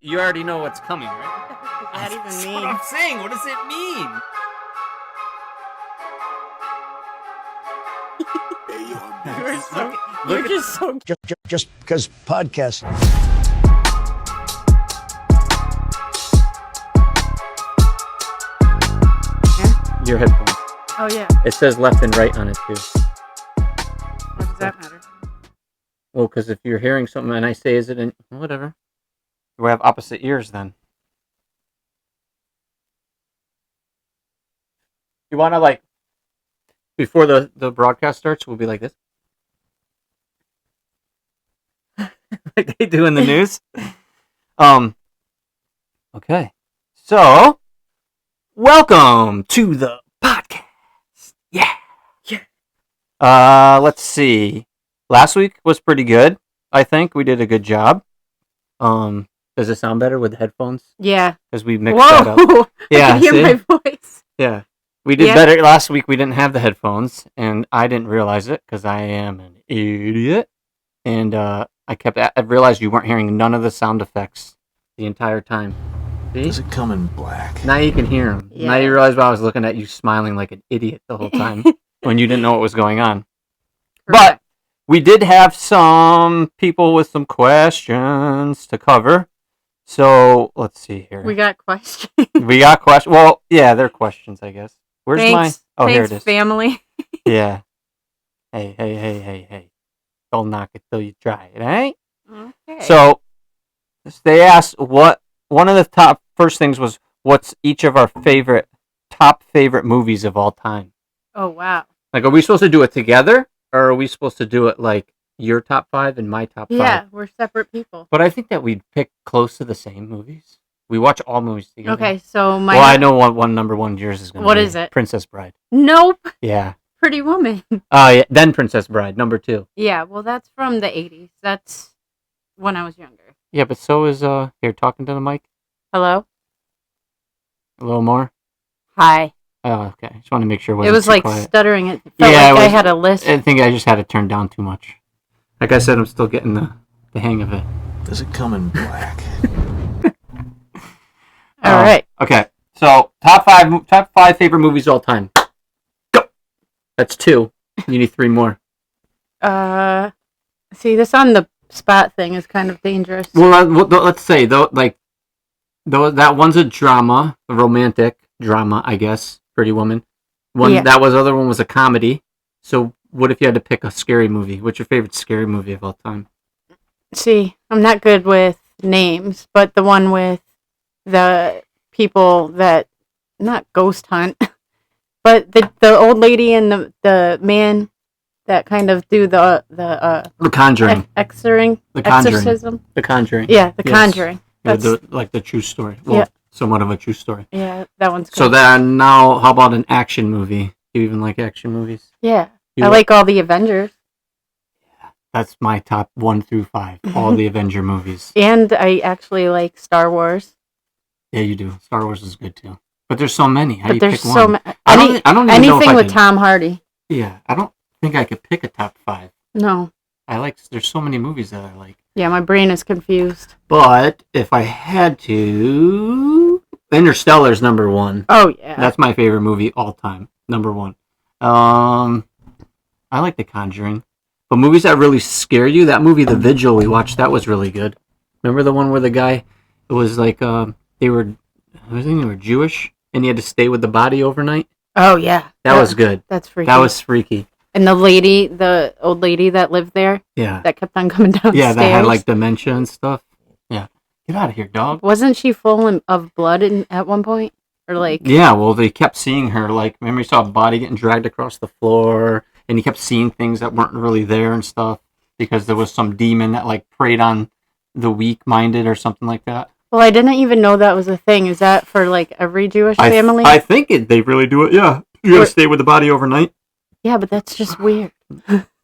You already know what's coming, right? What does that even That's mean? what I'm saying. What does it mean? You're just so. Just because podcast. Your headphones. Oh yeah. It says left and right on it too. What does that matter? Well, because if you're hearing something and I say, is it in whatever? We have opposite ears then. You want to like before the broadcast starts, we'll be like this, like they do in the news. Okay, so welcome to the podcast. Yeah. Let's see. Last week was pretty good. I think we did a good job. Does it sound better with the headphones? Yeah. Because we mixed that up. Whoa! Yeah, I can hear see? my voice. Yeah. We did better last week. We didn't have the headphones, and I didn't realize it because I am an idiot. And I realized you weren't hearing none of the sound effects the entire time. See? Does it come in black? Now you can hear them. Yeah. Now you realize why I was looking at you smiling like an idiot the whole time when you didn't know what was going on. But we did have some people with some questions to cover. So let's see here. We got questions. We got questions. Well, yeah, they're questions, I guess. Where's Thanks. my? Oh, here Thanks, it is. family. Yeah. Hey. Don't knock it till you try it, eh? Okay. So they asked one of the top first things was what's each of our top favorite movies of all time. Oh wow. Like, are we supposed to do it together, or are we supposed to do it like your top 5 and my top 5? Yeah, we're separate people. But I think that we'd pick close to the same movies. We watch all movies together. Okay, so my. Well, I know what number one yours is going to be. What is it? Princess Bride. Nope. Yeah. Pretty Woman. Oh, yeah. Then Princess Bride, number 2. Yeah, well, that's from the 80s. That's when I was younger. Yeah, but so is here talking to the mic Hello. a little more. Hi. Oh, okay. Just want to make sure It was too like quiet. stuttering. It felt Yeah, like I had a list. I think I just had it turned down too much. Like I said, I'm still getting the hang of it. Does it come in black? All right. Okay. So top five favorite movies of all time. Go. That's 2. You need 3 more. See, this on the spot thing is kind of dangerous. Well, let's say that one's a drama, a romantic drama, I guess. Pretty Woman. Other one was a comedy. So what if you had to pick a scary movie? What's your favorite scary movie of all time? See, I'm not good with names, but the one with the people that not ghost hunt, but the old lady and the man that kind of do the Conjuring. exorcism. The Conjuring. Yeah, The Yes. Conjuring. That's, Like the true story. Well, Yeah. somewhat of a true story. yeah, that one's good. So then now, how about an action movie? Do you even like action movies? Yeah, You I like all the Avengers, That's my top 1 through 5. All the Avenger movies. and I actually like Star Wars. Yeah, you do. Star Wars is good too. But there's so many. How do But you there's pick so one? many. I don't even know if Anything I with could- Tom Hardy. Yeah, I don't think I could pick a top 5. No. There's so many movies that I like. Yeah, my brain is confused. But if I had to, Interstellar's number 1. Oh yeah. That's my favorite movie all time. Number 1. I like The Conjuring. But movies that really scare you, that movie The Vigil we watched, that was really good. Remember the one where the guy, it was like I think they were Jewish and he had to stay with the body overnight? Oh yeah. That was good. That's freaky. That was freaky. And the old lady that lived there, Yeah. that kept on coming downstairs. Yeah, that had like dementia and stuff. Yeah. Get out of here, dog. Wasn't she full of blood at one point? Or like... Yeah, well, they kept seeing her. Like, remember you saw a body getting dragged across the floor, and he kept seeing things that weren't really there and stuff because there was some demon that like preyed on the weak-minded or something like that. Well, I didn't even know that was a thing. Is that for like every Jewish family? I think they really do it. Yeah, you gotta stay with the body overnight. Yeah, but that's just weird.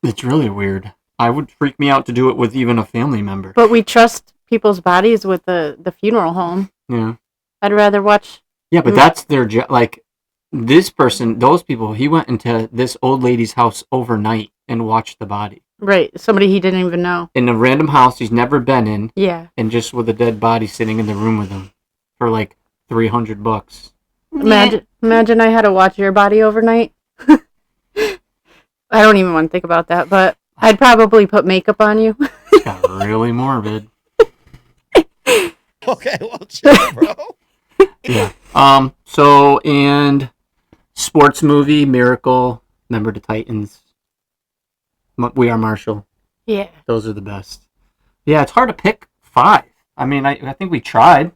It's really weird. I would freak me out to do it with even a family member. But we trust people's bodies with the funeral home. Yeah. I'd rather watch... Yeah, but that's their job. Like, this person, those people, he went into this old lady's house overnight and watched the body. Right. Somebody he didn't even know. in a random house he's never been in, Yeah. and just with a dead body sitting in the room with him for like $300. Imagine I had to watch your body overnight. I don't even want to think about that, but I'd probably put makeup on you. It's got really morbid. Okay, well, chill, bro. Yeah. So, and sports movie, Miracle, Remember the Titans, We Are Marshall. Yeah. Those are the best. Yeah, it's hard to pick 5. I mean, I think we tried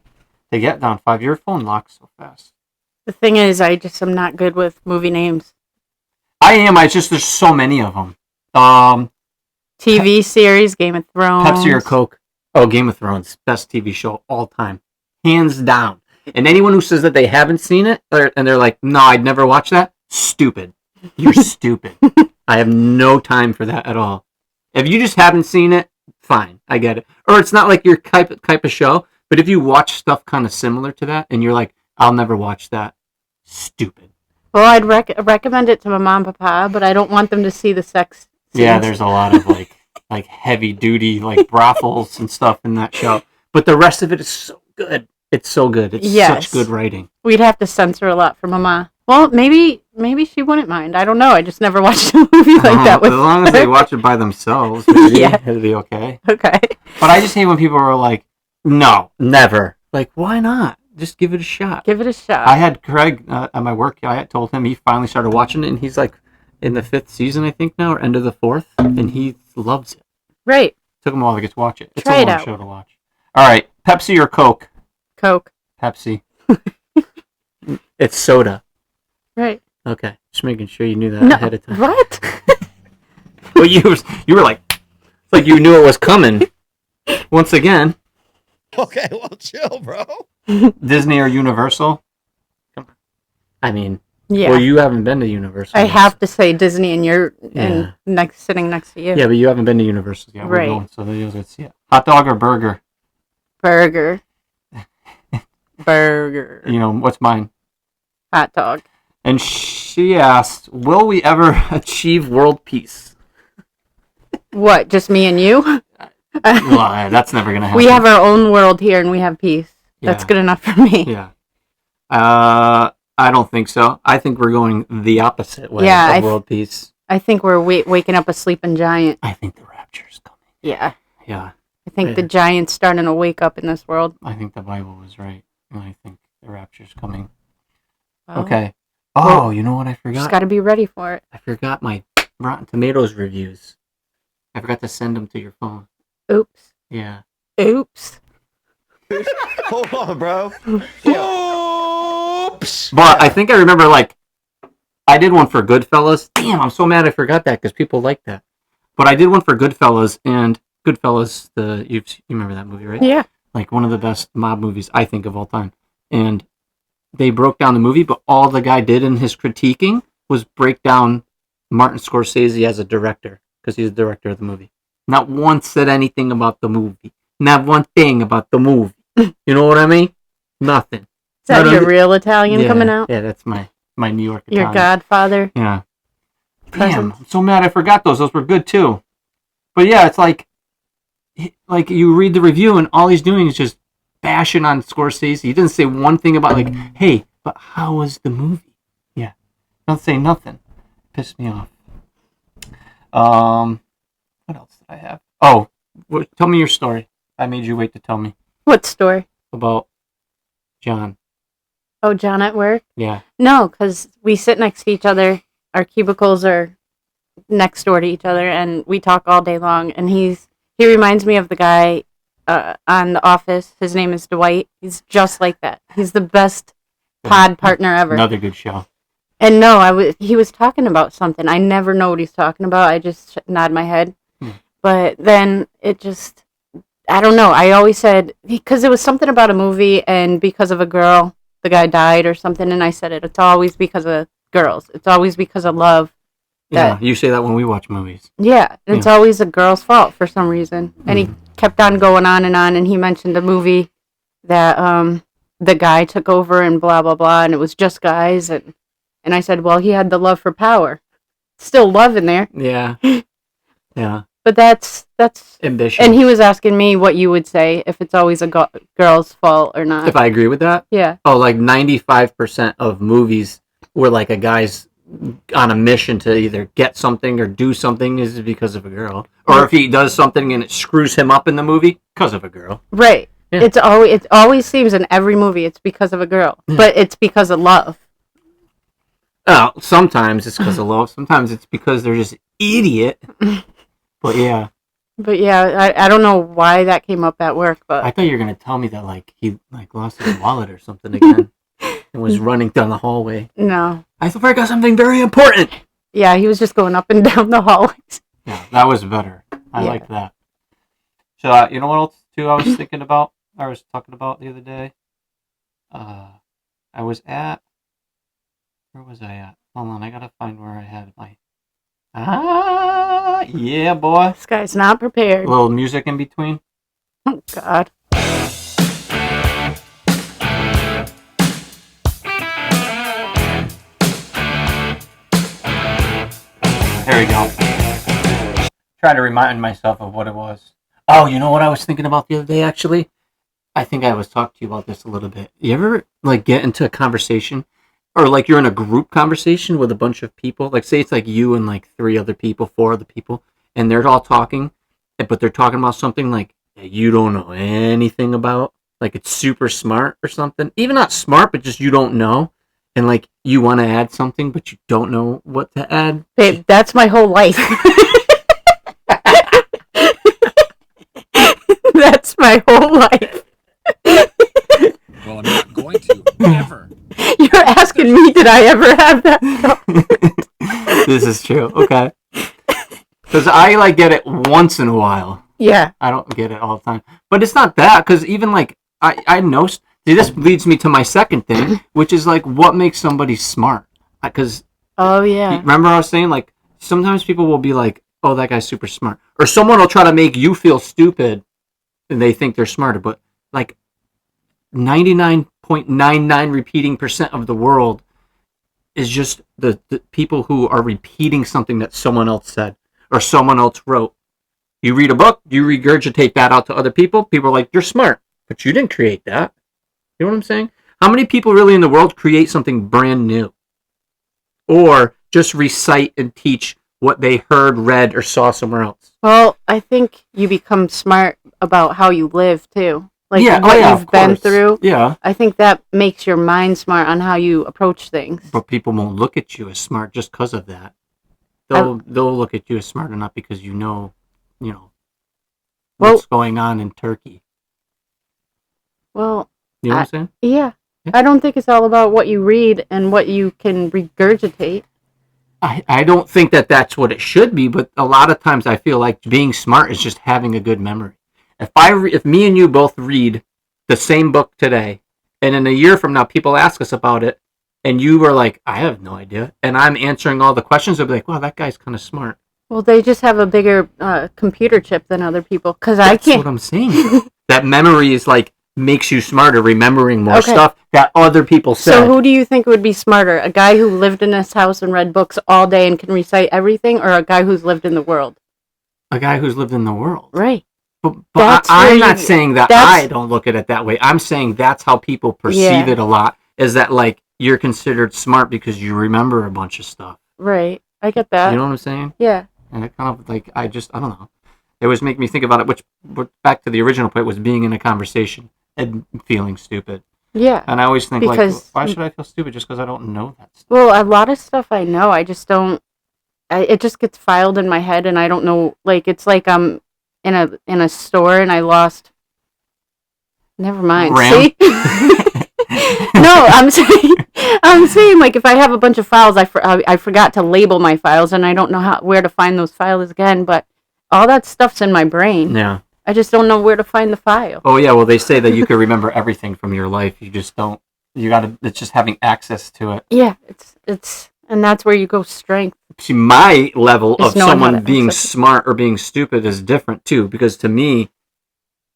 to get down 5. Your phone locks so fast. The thing is, I just am not good with movie names. I am. It's just there's so many of them. TV series, Game of Thrones. Pepsi or Coke? Oh, Game of Thrones, best TV show all time, hands down. And anyone who says that they haven't seen it and they're like, "No, I'd never watch that," stupid. You're stupid. I have no time for that at all. If you just haven't seen it, fine, I get it. Or it's not like your type of show. But if you watch stuff kind of similar to that, and you're like, "I'll never watch that," stupid. Well, I'd recommend it to my mom and papa, but I don't want them to see the sex scenes. Yeah, there's a lot of like heavy duty like brothels and stuff in that show. But the rest of it is so good. It's so good. It's Yes. such good writing. We'd have to censor a lot for mama. Well, maybe she wouldn't mind. I don't know. I just never watched a movie like that with As long as they watch it by themselves, maybe Yeah. it'll be okay. Okay. But I just hate when people are like, "No, never." Like, why not? Just give it a shot. Give it a shot. I had Craig at my work. I had told him, he finally started watching it, and he's like in the 5th season, I think now, or end of the 4th, and he loves it. Right. Took him a while to get to watch it. It's Try a it long out. show to watch. All right, Pepsi or Coke? Coke. Pepsi. It's soda. Right. Okay, just making sure you knew that No. ahead of time. What? Well, you were like, it's like you knew it was coming. Once again, Okay, well, chill, bro. Disney or Universal? Come on. I mean, Yeah. well, you haven't been to Universal. I yet. have to say Disney, and you're Yeah. sitting next to you. Yeah, but you haven't been to Universal yet. We're Right. going, so let's see it. Hot dog or burger? Burger. Burger. You know, what's mine? Hot dog. And she asked, will we ever achieve world peace? What? Just me and you? Well, that's never going to happen. We have our own world here, and we have peace. That's Yeah. good enough for me. Yeah. I don't think so. I think we're going the opposite way Yeah, of world peace. I think we're waking up a sleeping giant. I think the rapture's coming. Yeah. Yeah. I think Yeah. the giant's starting to wake up in this world. I think the Bible was right. And I think the rapture's coming. Well, Okay. Oh, you know what I forgot? Just got to be ready for it. I forgot my Rotten Tomatoes reviews. I forgot to send them to your phone. Oops. Yeah. Oops. Hold on, bro. Oops. But I think I remember, like, I did one for Goodfellas. Damn, I'm so mad I forgot that because people like that. But I did one for Goodfellas, and Goodfellas, you remember that movie, right? Yeah. Like one of the best mob movies I think of all time. And they broke down the movie, but all the guy did in his critiquing was break down Martin Scorsese as a director, because he's the director of the movie. Not once said anything about the movie. Not one thing about the movie. You know what I mean? Nothing. Is that Not your on- real Italian yeah, coming out? Yeah, that's my New York Your Italian. godfather? Yeah. Damn, Presents. I'm so mad I forgot those. Those were good too. But yeah, it's like you read the review and all he's doing is just bashing on Scorsese. He didn't say one thing about like, hey, but how was the movie? Yeah. Don't say nothing. Pissed me off. What else did I have? Oh, tell me your story. I made you wait to tell me What story? about John. Oh, John at work? Yeah. No, because we sit next to each other. Our cubicles are next door to each other, and we talk all day long. And he reminds me of the guy on The Office. His name is Dwight. He's just like that. He's the best pod partner ever. Another good show. And no, he was talking about something. I never know what he's talking about. I just nod my head. But then it just, I don't know. I always said, because it was something about a movie, and because of a girl, the guy died or something, and I said it's always because of girls. It's always because of love. Yeah, you say that when we watch movies. Yeah, it's always a girl's fault for some reason. And he kept on going on, and he mentioned a movie that the guy took over and blah, blah, blah, and it was just guys. And I said, well, he had the love for power. Still love in there. Yeah. Yeah. But that's ambition. and he was asking me what you would say if it's always a girl's fault or not. If I agree with that? Yeah. Oh, like 95% of movies where like a guy's on a mission to either get something or do something is because of a girl. Or if he does something and it screws him up in the movie, because of a girl. Right. Yeah. It always seems in every movie it's because of a girl. But it's because of love. Oh, sometimes it's because of love. Sometimes it's because they're just idiot. But yeah. But yeah, I don't know why that came up at work, but I thought you were gonna tell me that like he like lost his wallet or something again and was running down the hallway. no. I forgot something very important. Yeah, he was just going up and down the hallways. Yeah, that was better. I Yeah. liked that. So you know what else too? I was thinking about. I was talking about the other day. I was at. Where was I at? Hold on, I gotta find where I had my. Yeah, boy. This guy's not A prepared. little music in between. Oh, God. There we go. Try to remind myself of what it was. Oh, you know what I was thinking about the other day, actually? I think I was talking to you about this a little bit. You ever, like, get into a conversation, or, like, you're in a group conversation with a bunch of people? Like, say it's, like, you and, like, 4 other people, and they're all talking, but they're talking about something, like, that you don't know anything about. Like, it's super smart or something. Even not smart, but just you don't know. And, like, you want to add something, but you don't know what to add. Babe, that's my whole life. That's my whole life. Well, I'm not going to, ever. You're asking me, did I ever have that? This is true. Okay. Because I, like, get it once in a while. Yeah. I don't get it all the time. But it's not that, because even, like, I know... See, this leads me to my second thing, which is, like, what makes somebody smart? Because... Oh, yeah. Remember I was saying, like, sometimes people will be like, oh, that guy's super smart. Or someone will try to make you feel stupid, and they think they're smarter. But, like, 99.99 repeating percent of the world is just the people who are repeating something that someone else said or someone else wrote. You read a book, you regurgitate that out to other people. People are like, you're smart, but you didn't create that. You know what I'm saying? How many people really in the world create something brand new? Or just recite and teach what they heard, read, or saw somewhere else? Well, I think you become smart about how you live, too. Like, Yeah, what of you've been course. through. Yeah. I think that makes your mind smart on how you approach things. But people won't look at you as smart just because of that. They'll look at you as smart enough because you know what's going on in Turkey. Well, You know what I'm saying? yeah. Yeah. I don't think it's all about what you read and what you can regurgitate. I don't think that that's what it should be, but a lot of times I feel like being smart is just having a good memory. If me and you both read the same book today, and in a year from now people ask us about it, and you were like, I have no idea, and I'm answering all the questions, they'll be like, wow, that guy's kind of smart. Well, they just have a bigger computer chip than other people. Because I That's can't. what I'm saying. That memory is like makes you smarter, remembering more Okay. stuff that other people said. So who do you think would be smarter? A guy who lived in his house and read books all day and can recite everything, or a guy who's lived in the world? A guy who's lived in the world. Right. But That's I'm where not you- saying that that's- I don't look at it that way. I'm saying that's how people perceive Yeah. it a lot, is that like you're considered smart because you remember a bunch of stuff. Right. I get that. You know what I'm saying? Yeah. And it kind of like, I don't know. It was making me think about it, which back to the original point was being in a conversation and feeling stupid. Yeah. And I always think Because- like, why should I feel stupid just because I don't know that stuff? Well, a lot of stuff I know, I just don't. It just gets filed in my head, and I don't know. Like it's like I'm in a store and I lost. Never mind. RAM? See? No, I'm saying like if I have a bunch of files, I forgot to label my files, and I don't know where to find those files again. But all that stuff's in my brain. Yeah. I just don't know where to find the file. Oh yeah, well they say that you can remember everything from your life. You just don't. It's just having access to it. Yeah, it's and that's where you go strength. See, my level Is of knowing how someone to being access it. smart or being stupid is different too, because to me,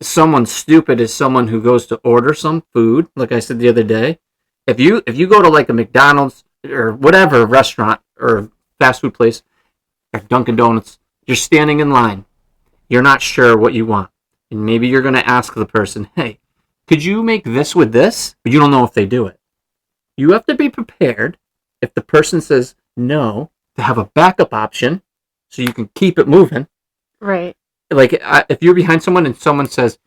someone stupid is someone who goes to order some food, like I said the other day. If you go to like a McDonald's or whatever restaurant or fast food place or Dunkin' Donuts, you're standing in line. you're not sure what you want. And maybe you're going to ask the person, hey, could you make this with this? But you don't know if they do it. You have to be prepared if the person says no to have a backup option so you can keep it moving. Right. Like, if you're behind someone and someone says,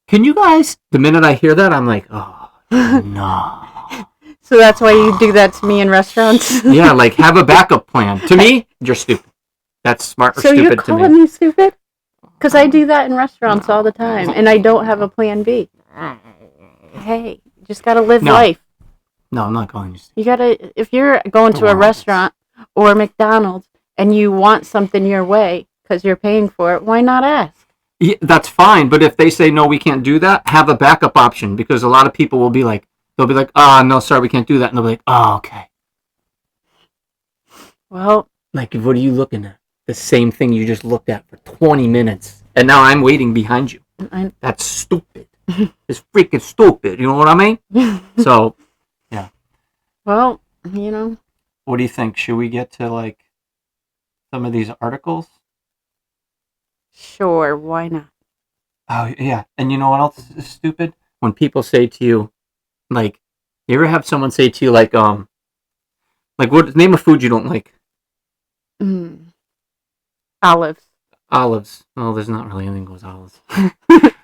can you guys, the minute I hear that, I'm like, oh, no. So that's why you do that to me in restaurants? Yeah, like, have a backup plan. To me, you're stupid. That's smart or So stupid you're to calling me. me stupid? Because I do that in restaurants all the time, and I don't have a plan B. Hey, you just gotta live No. life. No, I'm not calling you stupid. You gotta, if you're going to a Wow. restaurant or McDonald's and you want something your way because you're paying for it, why not ask? Yeah, that's fine, but if they say, no, we can't do that, have a backup option, because a lot of people will be like, they'll be like, no, sorry, we can't do that. And they'll be like, oh, okay. Well, Like, what are you looking at? The same thing you just looked at for 20 minutes. And now I'm waiting behind you. That's stupid. It's freaking stupid. You know what I mean? So, well, you know, what do you think? Should we get to, like, some of these articles? sure, why not? Oh, yeah. And you know what else is stupid? When people say to you, like, you ever have someone say to you, like, what, name a food you don't like? Olives. Olives. Oh, there's not really anything with olives.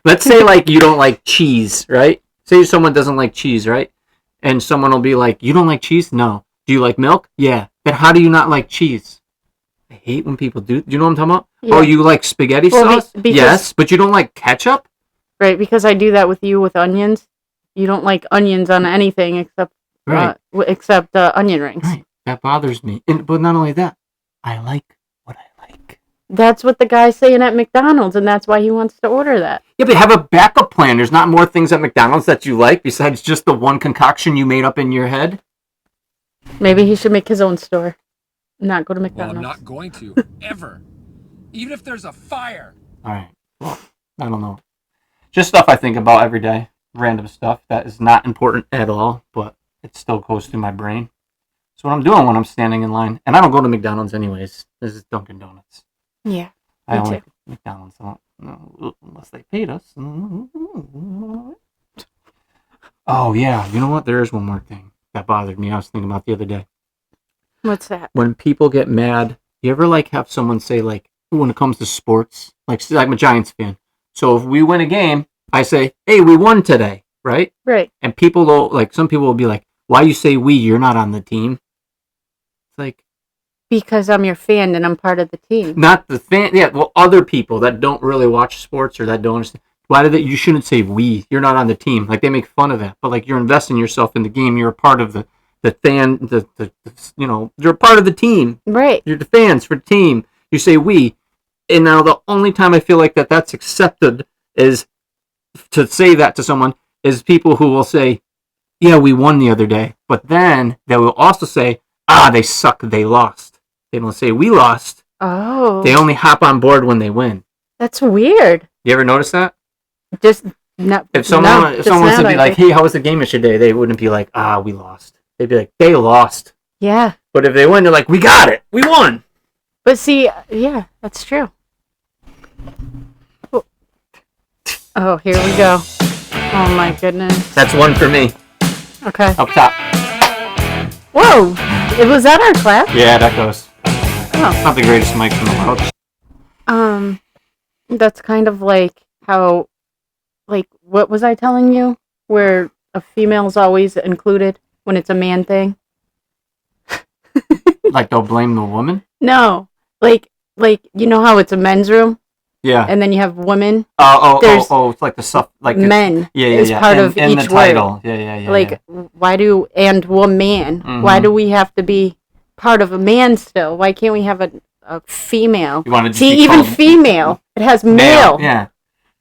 Let's say, like, you don't like cheese, right? Say someone doesn't like cheese, right? And someone will be like, you don't like cheese? No. Do you like milk? Yeah. Then how do you not like cheese? I hate when people do. Do you know what I'm talking about? Yeah. Oh, you like spaghetti sauce? because- Yes, but you don't like ketchup? Right, because I do that with you with onions. You don't like onions on anything except Right. Onion rings. Right. That bothers me. But not only that, I like what I like. That's what the guy's saying at McDonald's, and that's why he wants to order that. Yeah, but have a backup plan. There's not more things at McDonald's that you like besides just the one concoction you made up in your head. Maybe he should make his own store, not go to Well, McDonald's. I'm not going to, ever. Even if there's a fire. All right. Well, I don't know. Just stuff I think about every day. Random stuff that is not important at all, but it still goes through my brain. That's what I'm doing when I'm standing in line. And I don't go to McDonald's anyways. This is Dunkin' Donuts. Yeah, I me don't too. like McDonald's. I don't, no, unless they paid us. Oh, yeah. You know what? There is one more thing that bothered me. I was thinking about the other day. What's that? When people get mad, you ever like have someone say, like, when it comes to sports, like I'm a Giants fan. So if we win a game, I say, hey, we won today, right? Right. And people will, like, some people will be like, why you say we? You're not on the team. It's like, Because I'm your fan and I'm part of the team. not the fan. Yeah, well, other people that don't really watch sports or that don't understand. Why did you shouldn't say we? You're not on the team. Like, they make fun of that. But, like, you're investing yourself in the game. You're a part of the fan, you know, you're a part of the team. Right. You're the fans for the team. You say we. And now the only time I feel like that's accepted is to say that to someone is people who will say, yeah, we won the other day. But then they will also say, they suck, they lost. They don't say we lost. Oh. They only hop on board when they win. That's weird. You ever notice that? Just not. If someone just was to now be I like, think- hey, how was the game yesterday? They wouldn't be like, we lost. They'd be like, they lost. Yeah. But if they win, they're like, we got it. We won. But see, yeah, that's true. Oh, here we go. Oh my goodness. That's one for me. Okay. Up top. Whoa! Was that our clap? Yeah, that goes. Oh. Not the greatest mic in the world. That's kind of like how, like, what was I telling you? Where a female's always included when it's a man thing? Like, they'll blame the woman? No. Like, you know how it's a men's room? Yeah. And then you have women? It's like the stuff, like Men is part of in each the word. title. Yeah. Like, why do, and woman, why do we have to be part of a man still? Why can't we have a female? You want to just See, be even called female, it has male. Yeah.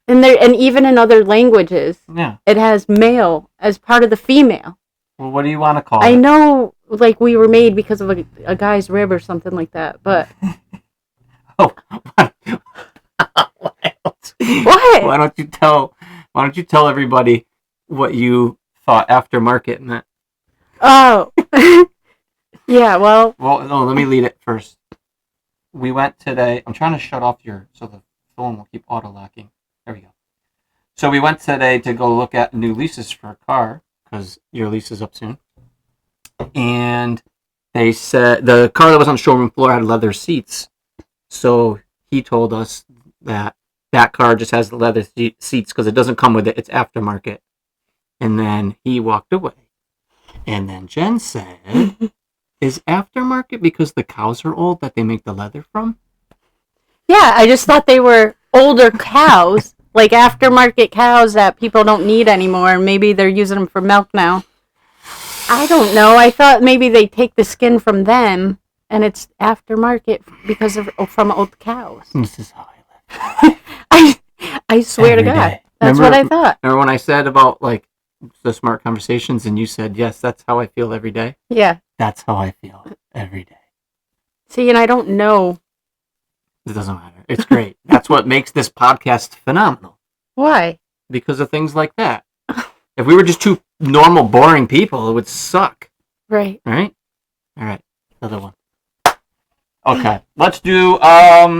And even in other languages, Yeah. it has male as part of the female. Well, what do you want to call I it? know, like, we were made because of a guy's rib or something like that, but Oh. what? Why don't you tell everybody what you thought aftermarket meant? Oh, yeah. Well, Well, no, let me lead it first. We went today. I'm trying to shut off so the phone will keep auto-locking. There we go. So we went today to go look at new leases for a car, because your lease is up soon. And they said the car that was on the showroom floor had leather seats. So he told us that car just has the leather seats because it doesn't come with it. It's aftermarket. And then he walked away. And then Jen said, is aftermarket because the cows are old that they make the leather from? Yeah, I just thought they were older cows, like aftermarket cows that people don't need anymore. Maybe they're using them for milk now. I don't know. I thought maybe they take the skin from them and it's aftermarket because of from old cows. This is how I live. I swear Every to God. day. That's what I thought. Remember when I said about like the smart conversations and you said, yes, that's how I feel every day? Yeah. That's how I feel every day. See, and I don't know. It doesn't matter. It's great. That's what makes this podcast phenomenal. Why? Because of things like that. If we were just two normal, boring people, it would suck. Right. Right? All right. Another one. Okay. Let's do, let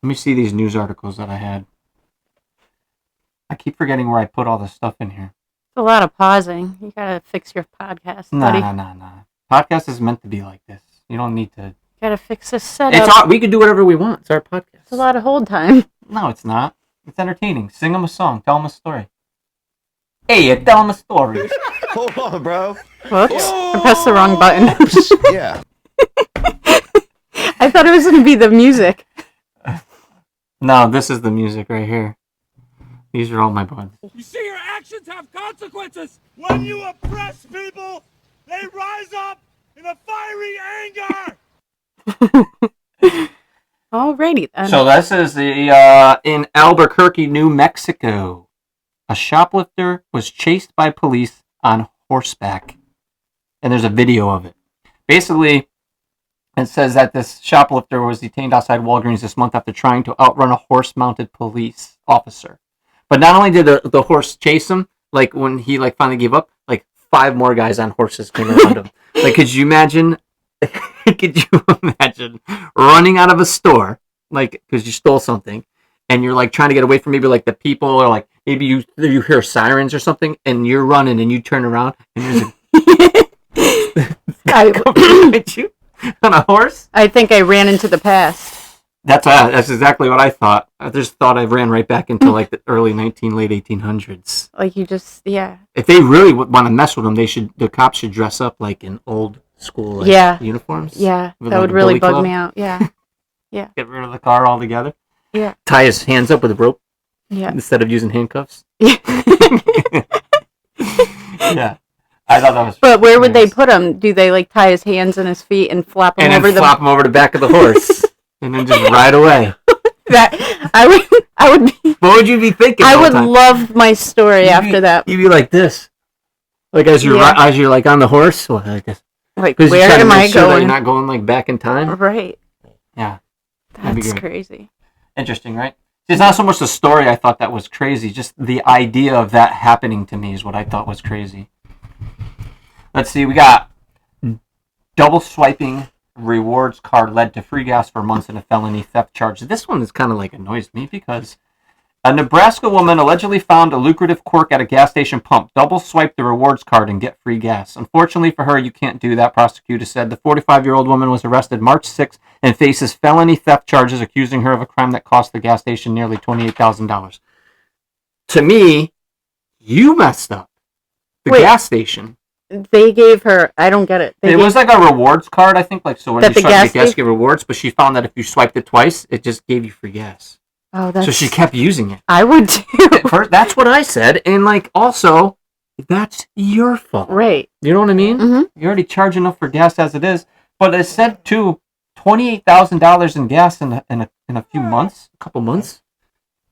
me see these news articles that I had. I keep forgetting where I put all this stuff in here. It's a lot of pausing. You gotta fix your podcast, buddy. Nah. Podcast is meant to be like this. You don't need to. Gotta fix this setup. We can do whatever we want. It's our podcast. It's a lot of hold time. No, it's not. It's entertaining. Sing them a song. Tell them a story. Hey, tell them a story. Hold on, bro. Whoops. I pressed the wrong button. Yeah. I thought it was gonna be the music. No, this is the music right here. These are all my buttons. You see, your actions have consequences. When you oppress people, they rise up in a fiery anger. Alrighty then. So this is the in Albuquerque, New Mexico. A shoplifter was chased by police on horseback. And there's a video of it. Basically, it says that this shoplifter was detained outside Walgreens this month after trying to outrun a horse-mounted police officer. But not only did the horse chase him, like when he like finally gave up, like 5 more guys on horses came around him. Like, could you imagine running out of a store, like, because you stole something, and you're like trying to get away from maybe like the people, or like maybe you hear sirens or something, and you're running and you turn around and there's a guy coming at you on a horse? I think I ran into the past. That's exactly what I thought. I just thought I ran right back into like the early late 1800s. Like you just, yeah. If they really want to mess with them, the cops should dress up like in old school uniforms. Yeah, with, that like, would a really billy bug club. me out. Yeah. Yeah. Get rid of the car altogether. Yeah. Tie his hands up with a rope Yeah. instead of using handcuffs. Yeah. Yeah. I thought that was. But where would they hilarious. put him? Do they like tie his hands and his feet and flap him And over then flap him over the back of the horse, and then just ride away. That I would be. What would you be thinking? I all the would time? love my story You'd after be, that. You'd be like this, like as you're like on the horse, well, like this. Like, Because where you're trying to am make I sure that going? you're not going like back in time. Right. Yeah. That'd be That's great. crazy. Interesting, right? It's not so much the story I thought that was crazy, just the idea of that happening to me is what I thought was crazy. Let's see, we got double swiping rewards card led to free gas for months in a felony theft charge. This one is kind of like annoys me because a Nebraska woman allegedly found a lucrative quirk at a gas station pump. Double swipe the rewards card and get free gas. Unfortunately for her, you can't do that, prosecutor said. The 45-year-old woman was arrested March 6th and faces felony theft charges accusing her of a crime that cost the gas station nearly $28,000. To me, you messed up. The Wait. gas station. They gave her. I don't get it. It was like a rewards card, I think. Like, so when That you the swipe gas the gas, gave- give rewards. But she found that if you swiped it twice, it just gave you free gas. Oh, that's. So she kept using it. I would too. At first, that's what I said, and like also, that's your fault. Right. You know what I mean? Mm-hmm. You already charge enough for gas as it is. But it said too, $28,000 in gas in a few months, a couple months.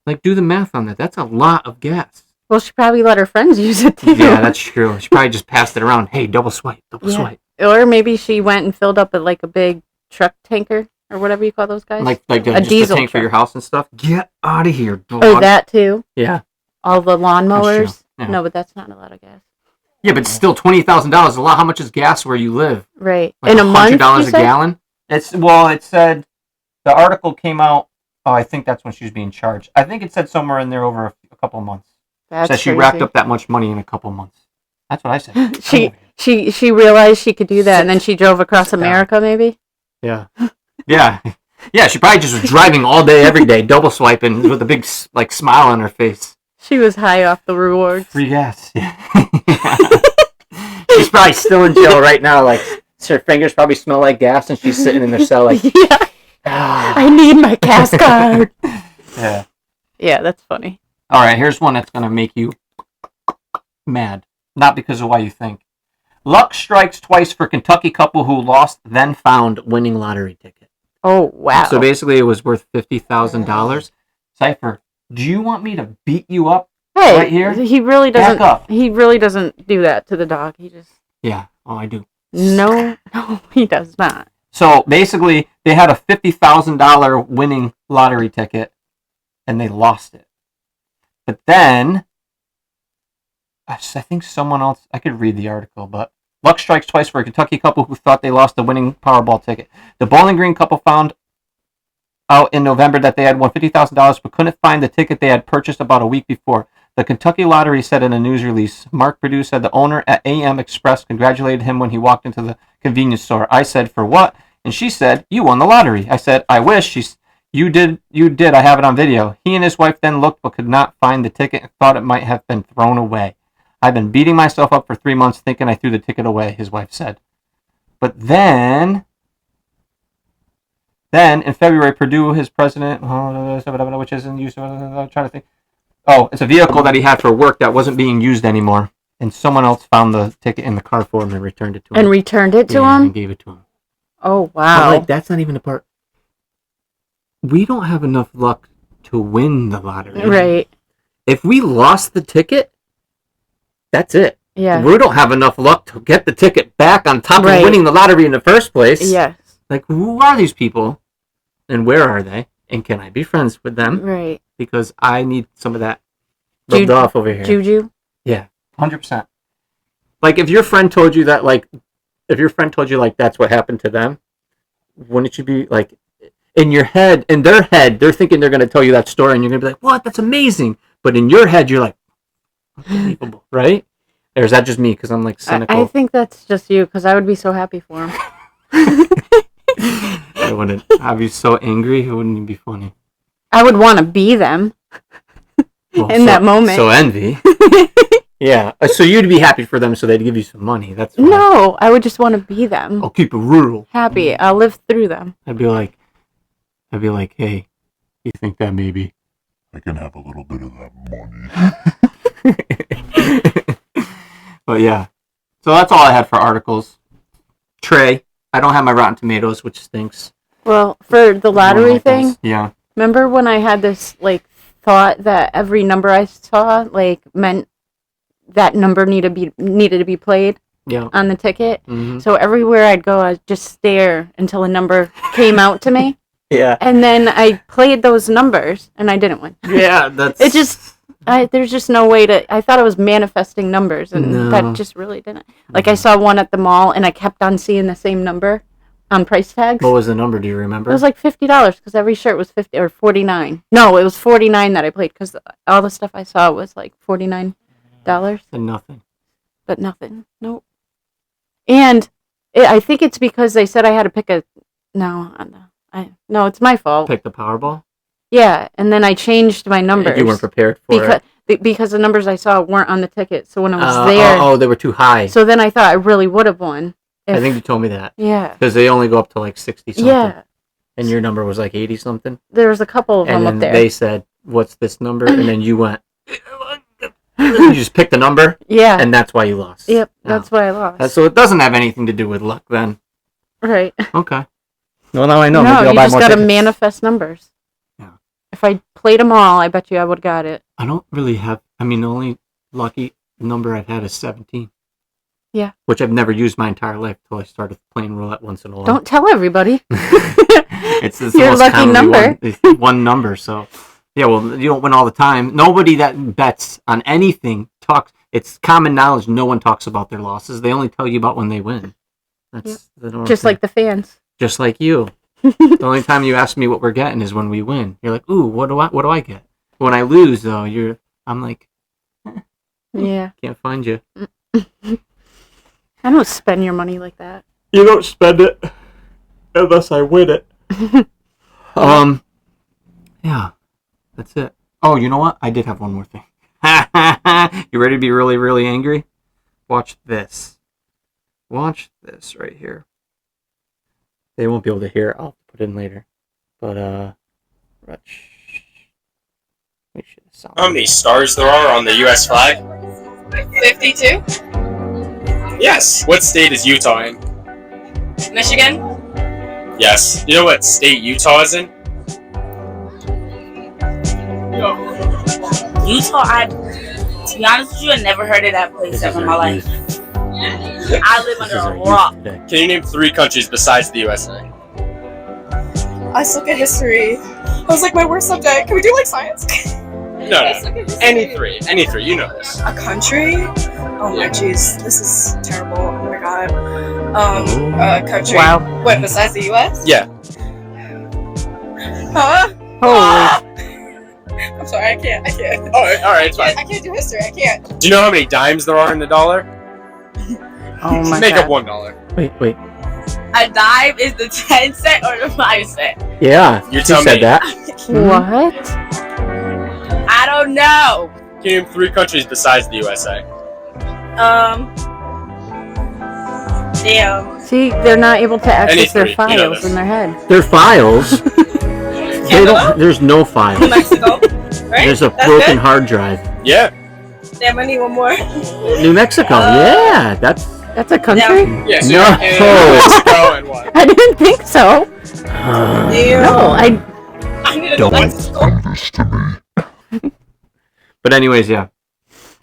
Like, do the math on that. That's a lot of gas. Well, she probably let her friends use it too. Yeah, that's true. She probably just passed it around. Hey, double swipe, double Yeah. swipe. Or maybe she went and filled up like a big truck tanker or whatever you call those guys. Like a just diesel a tank for truck. your house and stuff. Get out of here, dog. Oh, that too. Yeah. All the lawnmowers. Yeah. No, but that's not a lot of gas. Yeah, but still $28,000 a lot. How much is gas where you live? Right. Like In a month, $100 you a said? gallon. It said the article came out. Oh, I think that's when she was being charged. I think it said somewhere in there over a couple of months. That's Said she crazy. racked up that much money in a couple of months. That's what I said. She realized she could do that, and then she drove across America, maybe. Yeah. Yeah. Yeah, she probably just was driving all day, every day, double swiping with a big like smile on her face. She was high off the rewards. Free gas. Yeah. She's probably still in jail right now. Like her fingers probably smell like gas, and she's sitting in her cell like, yeah. I need my gas card. Yeah. Yeah, that's funny. All right, here's one that's gonna make you mad, not because of why you think. Luck strikes twice for Kentucky couple who lost then found winning lottery ticket. Oh wow! So basically, it was worth $50,000. Cypher, do you want me to beat you up right here? He really doesn't. Back up. He really doesn't do that to the dog. He just Yeah. Oh, I do. no, he does not. So basically, they had a $50,000 winning lottery ticket, and they lost it. But then, I think someone else. I could read the article, but luck strikes twice for a Kentucky couple who thought they lost the winning Powerball ticket. The Bowling Green couple found out in November that they had won $50,000 but couldn't find the ticket they had purchased about a week before. The Kentucky Lottery said in a news release. Mark Perdue said the owner at AM Express congratulated him when he walked into the convenience store. I said, "For what?" And she said, "You won the lottery." I said, "I wish." You did. I have it on video. He and his wife then looked but could not find the ticket and thought it might have been thrown away. I've been beating myself up for 3 months thinking I threw the ticket away, his wife said. But then in February, Purdue, his president, which isn't used, I'm trying to think. Oh, it's a vehicle that he had for work that wasn't being used anymore. And someone else found the ticket in the car for him and returned it to him. And returned it to him? And gave it to him. Oh, wow. But, like, that's not even the part. We don't have enough luck to win the lottery. Right. If we lost the ticket, that's it. Yeah. We don't have enough luck to get the ticket back on top of winning the lottery in the first place. Yes. Like, who are these people? And where are they? And can I be friends with them? Right. Because I need some of that rubbed off over here. Juju? Yeah, 100%. Like, if your friend told you that, like, that's what happened to them, wouldn't you be, like, in their head, they're thinking they're going to tell you that story, and you're going to be like, what? That's amazing. But in your head, you're like, unbelievable, right? Or is that just me because I'm, like, cynical? I think that's just you because I would be so happy for him. I wouldn't. I'd be so angry, it wouldn't even be funny. I would want to be them that moment. So envy. Yeah. So you'd be happy for them so they'd give you some money. That's fine. No, I would just want to be them. I'll keep it rural. Happy. I'll live through them. I'd be like, hey, you think that maybe I can have a little bit of that money? But yeah. So that's all I had for articles. Trey, I don't have my Rotten Tomatoes, which stinks. Well, for the lottery thing, yeah. Remember when I had this like thought that every number I saw like meant that number needed to be played on the ticket? Mm-hmm. So everywhere I'd go, I'd just stare until a number came out to me. Yeah. And then I played those numbers, and I didn't win. Yeah, that's... It just... there's just no way to... I thought I was manifesting numbers, and that just really didn't. Like, I saw one at the mall, and I kept on seeing the same number on price tags. What was the number? Do you remember? It was like $50, because every shirt was 50 or 49. No, it was 49 that I played, because all the stuff I saw was like $49. And nothing. But nothing. Nope. And I think it's because they said I had to pick a... No, it's my fault. Pick the Powerball? Yeah, and then I changed my numbers. You weren't prepared for it? Because the numbers I saw weren't on the ticket, so when I was there... Oh, they were too high. So then I thought I really would have won. I think you told me that. Yeah. Because they only go up to like 60-something. Yeah. And your number was like 80-something? There was a couple of them up there. And then they said, what's this number? And then you went... You just picked a number? Yeah. And that's why you lost. Yep, that's why I lost. So it doesn't have anything to do with luck then. Right. Okay. Well, now I know. No, maybe I'll you buy just more got to tickets. manifest numbers. Yeah. If I played them all, I bet you I would have got it. I don't really have... I mean, the only lucky number I've had is 17. Yeah. Which I've never used my entire life until I started playing roulette once in a while. Don't tell everybody. It's the your most lucky commonly number. one number, so... Yeah, well, you don't win all the time. Nobody that bets on anything talks... It's common knowledge no one talks about their losses. They only tell you about when they win. That's the normal Just thing. like the fans. Just like you. The only time you ask me what we're getting is when we win. You're like, ooh, what do I get? When I lose, though, I'm like, Yeah. can't find you. I don't spend your money like that. You don't spend it unless I win it. Yeah, that's it. Oh, you know what? I did have one more thing. You ready to be really, really angry? Watch this. Watch this right here. They won't be able to hear it. I'll put it in later. But, How many stars there are on the U.S. flag? 52. Yes. What state is Utah in? Michigan. Yes. You know what state Utah is in? Utah, to be honest with you, I never heard of that place ever in my life. I live under a rock. Can you name 3 countries besides the USA? I suck at history. I was like my worst subject. Can we do like science? No. Any three. You know this. A country? Oh my jeez, this is terrible. Oh my god. A country. Wow. What, besides the US? Yeah. Huh? Holy. I'm sorry, I can't. All right, it's fine. I can't do history. I can't. Do you know how many dimes there are in the dollar? Oh my Make god. up $1. Wait. A dime is the 10 cent or the 5 cent? Yeah, You she tell said me. that. What? I don't know. Can you name 3 countries besides the USA? Damn. See, they're not able to access their 3, you know files this. in their head. Their files. There's no files. Mexico, right? There's a That's broken good? hard drive. Yeah. Damn, I need one more. New Mexico. Yeah, that's That's a country? Yeah. So No. you're Canada, Mexico, and what? I didn't think so. Damn. No, I. I need to go back to school. But anyways, yeah.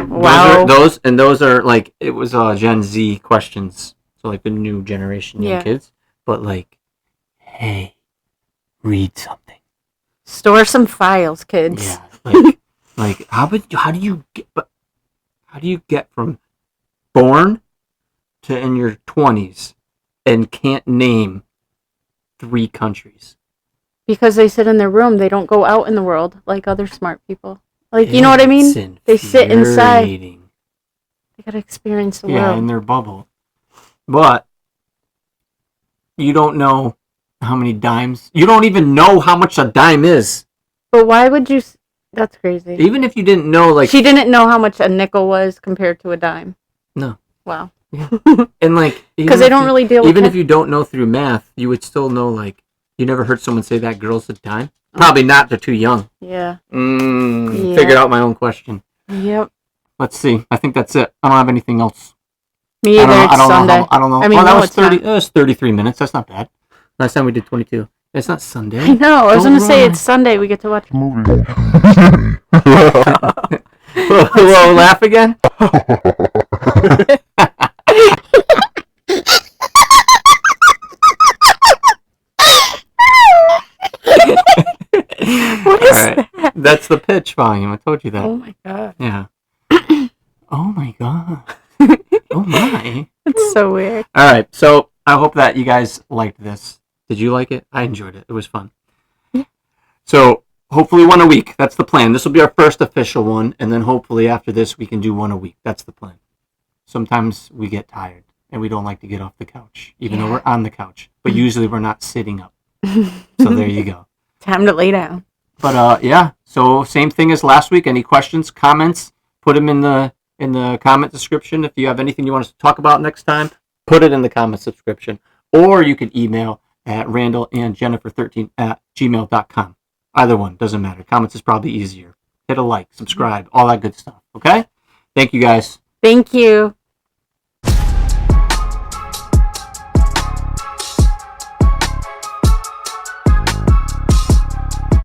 Wow. Those are like, it was Gen Z questions, so like the new generation young Yeah. kids. But like, hey, read something. Store some files, kids. Yeah, like how do you get from born to in your 20s and can't name 3 countries? Because they sit in their room, they don't go out in the world like other smart people. Like, you know what I mean? They sit inside. Infuriating. They gotta experience the Yeah, in world. their bubble. But you don't know how many dimes. You don't even know how much a dime is. But why would you? That's crazy. Even if you didn't know, like, She didn't know how much a nickel was compared to a dime. No. Wow. and like, Because they don't really deal with even it. if you don't know through math, you would still know, like, you never heard someone say that girl's a dime? Probably not, they're too young. Yeah. Figured out my own question. Yep. Let's see. I think that's it. I don't have anything else. Me either. I It's don't Sunday. know. I don't know. I mean, that no, was it's not. 30. That was 33 minutes. That's not bad. Last time we did 22. It's not Sunday. I know. I was Don't gonna say ruin it's Sunday. We get to watch. Whoa, laugh again? What is Alright. that? That's the pitch volume. I told you that. Oh my god. Yeah. Oh my god. Oh my. That's so weird. All right. So I hope that you guys liked this. Did you like it? I enjoyed it. It was fun. Yeah. So hopefully one a week. That's the plan. This will be our first official one. And then hopefully after this, we can do one a week. That's the plan. Sometimes we get tired and we don't like to get off the couch, even though we're on the couch. But usually we're not sitting up. So there you go. Time to lay down. But yeah, so same thing as last week. Any questions, comments, put them in the comment description. If you have anything you want us to talk about next time, put it in the comment description. Or you can email at randallandjennifer13@gmail.com. Either one, doesn't matter. Comments is probably easier. Hit a like, subscribe, all that good stuff. Okay? Thank you guys. Thank you.